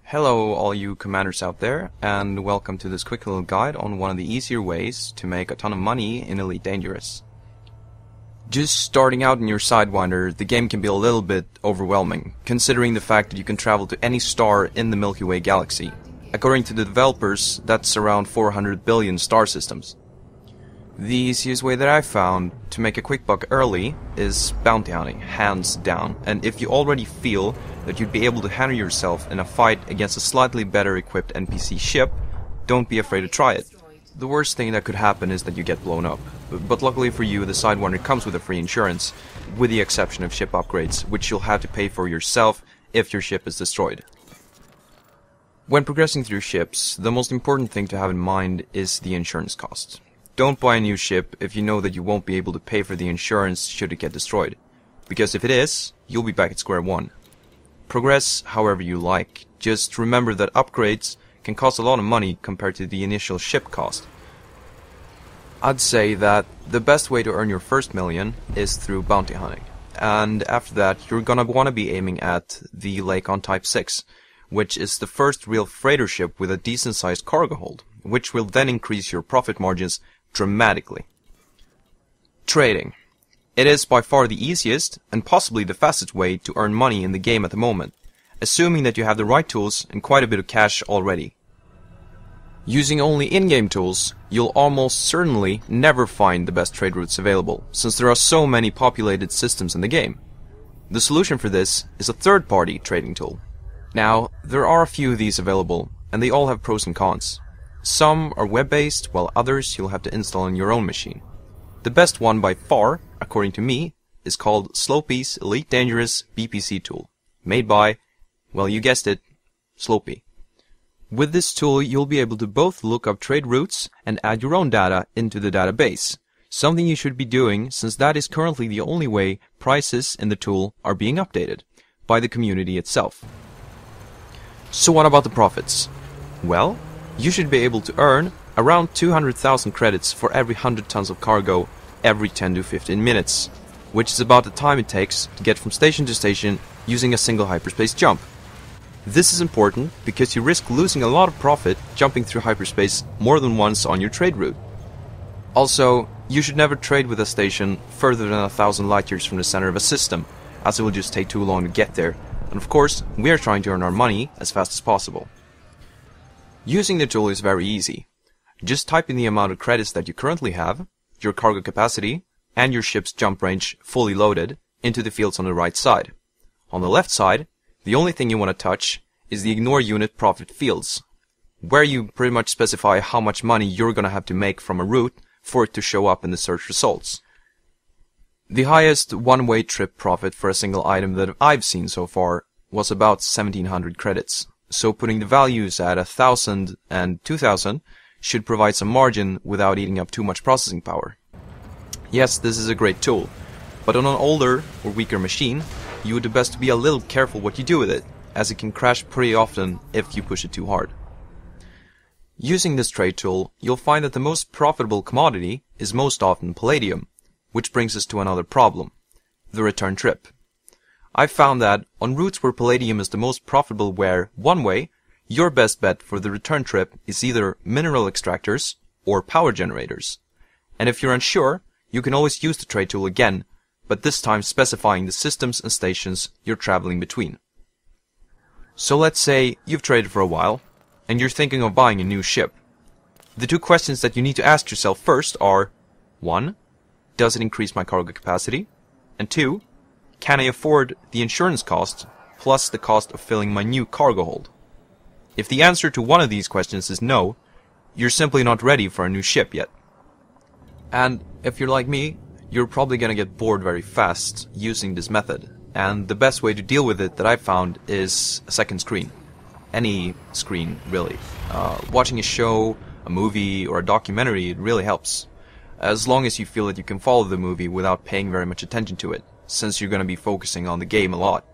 Hello all you commanders out there, and welcome to this quick little guide on one of the easier ways to make a ton of money in Elite Dangerous. Just starting out in your Sidewinder, the game can be a little bit overwhelming, considering the fact that you can travel to any star in the Milky Way galaxy. According to the developers, that's around 400 billion star systems. The easiest way that I've found to make a quick buck early is bounty hunting, hands down, and if you already feel that you'd be able to handle yourself in a fight against a slightly better equipped NPC ship, don't be afraid to try it. The worst thing that could happen is that you get blown up, but luckily for you the Sidewinder comes with a free insurance, with the exception of ship upgrades, which you'll have to pay for yourself if your ship is destroyed. When progressing through ships, the most important thing to have in mind is the insurance cost. Don't buy a new ship if you know that you won't be able to pay for the insurance should it get destroyed, because if it is, you'll be back at square one. Progress however you like, just remember that upgrades can cost a lot of money compared to the initial ship cost. I'd say that the best way to earn your first million is through bounty hunting, and after that you're gonna wanna be aiming at the Lakon Type 6, which is the first real freighter ship with a decent sized cargo hold, which will then increase your profit margins dramatically. Trading. It is by far the easiest and possibly the fastest way to earn money in the game at the moment, assuming that you have the right tools and quite a bit of cash already. Using only in-game tools, you'll almost certainly never find the best trade routes available, since there are so many populated systems in the game. The solution for this is a third-party trading tool. Now, there are a few of these available, and they all have pros and cons. Some are web-based, while others you'll have to install on your own machine. The best one by far, according to me, is called Slopey's Elite Dangerous BPC tool, made by, well you guessed it, Slopey. With this tool you'll be able to both look up trade routes and add your own data into the database, something you should be doing since that is currently the only way prices in the tool are being updated, by the community itself. So what about the profits? Well, you should be able to earn around 200,000 credits for every 100 tons of cargo every 10 to 15 minutes, which is about the time it takes to get from station to station using a single hyperspace jump. This is important because you risk losing a lot of profit jumping through hyperspace more than once on your trade route. Also, you should never trade with a station further than 1,000 light years from the center of a system, as it will just take too long to get there, and of course, we are trying to earn our money as fast as possible. Using the tool is very easy. Just type in the amount of credits that you currently have, your cargo capacity, and your ship's jump range fully loaded into the fields on the right side. On the left side, the only thing you want to touch is the ignore unit profit fields, where you pretty much specify how much money you're gonna have to make from a route for it to show up in the search results. The highest one-way trip profit for a single item that I've seen so far was about 1,700 credits, so putting the values at 1,000 and 2,000 should provide some margin without eating up too much processing power. Yes, this is a great tool, but on an older or weaker machine, you would do best to be a little careful what you do with it, as it can crash pretty often if you push it too hard. Using this trade tool, you'll find that the most profitable commodity is most often palladium, which brings us to another problem, the return trip. I've found that on routes where palladium is the most profitable where, one way, your best bet for the return trip is either mineral extractors or power generators. And if you're unsure, you can always use the trade tool again, but this time specifying the systems and stations you're traveling between. So let's say you've traded for a while, and you're thinking of buying a new ship. The two questions that you need to ask yourself first are, 1. Does it increase my cargo capacity? And 2. Can I afford the insurance cost plus the cost of filling my new cargo hold? If the answer to one of these questions is no, you're simply not ready for a new ship yet. And if you're like me, you're probably gonna get bored very fast using this method, and the best way to deal with it that I've found is a second screen. Any screen, really. Watching a show, a movie, or a documentary, it really helps. As long as you feel that you can follow the movie without paying very much attention to it, since you're gonna be focusing on the game a lot.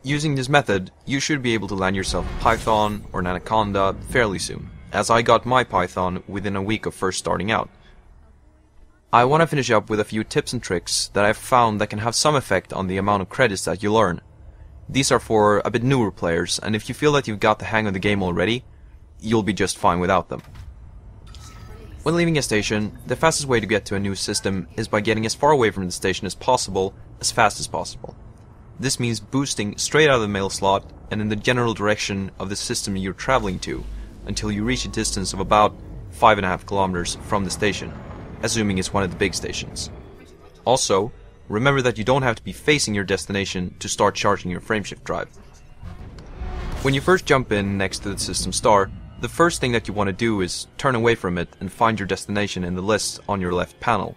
Using this method, you should be able to land yourself a Python or an Anaconda fairly soon, as I got my Python within a week of first starting out. I want to finish up with a few tips and tricks that I've found that can have some effect on the amount of credits that you'll earn. These are for a bit newer players, and if you feel that you've got the hang of the game already, you'll be just fine without them. When leaving a station, the fastest way to get to a new system is by getting as far away from the station as possible, as fast as possible. This means boosting straight out of the mail slot and in the general direction of the system you're traveling to, until you reach a distance of about 5.5 kilometers from the station, assuming it's one of the big stations. Also, remember that you don't have to be facing your destination to start charging your frameshift drive. When you first jump in next to the system star, the first thing that you want to do is turn away from it and find your destination in the list on your left panel.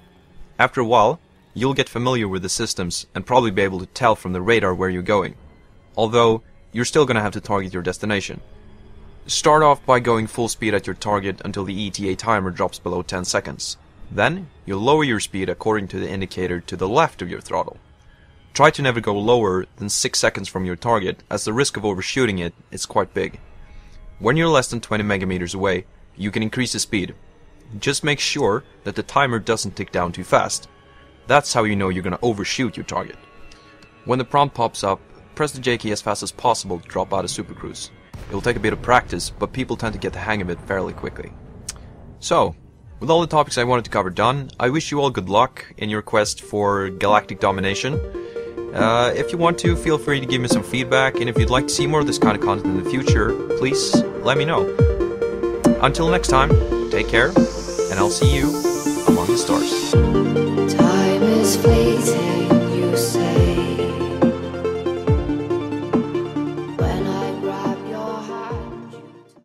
After a while, you'll get familiar with the systems and probably be able to tell from the radar where you're going, although you're still going to have to target your destination. Start off by going full speed at your target until the ETA timer drops below 10 seconds. Then, you'll lower your speed according to the indicator to the left of your throttle. Try to never go lower than 6 seconds from your target, as the risk of overshooting it is quite big. When you're less than 20 megameters away, you can increase the speed. Just make sure that the timer doesn't tick down too fast. That's how you know you're gonna overshoot your target. When the prompt pops up, press the J key as fast as possible to drop out of supercruise. It'll take a bit of practice, but people tend to get the hang of it fairly quickly. So, with all the topics I wanted to cover done, I wish you all good luck in your quest for galactic domination. If you want to, feel free to give me some feedback, and if you'd like to see more of this kind of content in the future, please let me know. Until next time, take care, and I'll see you among the stars. Time is fleeting.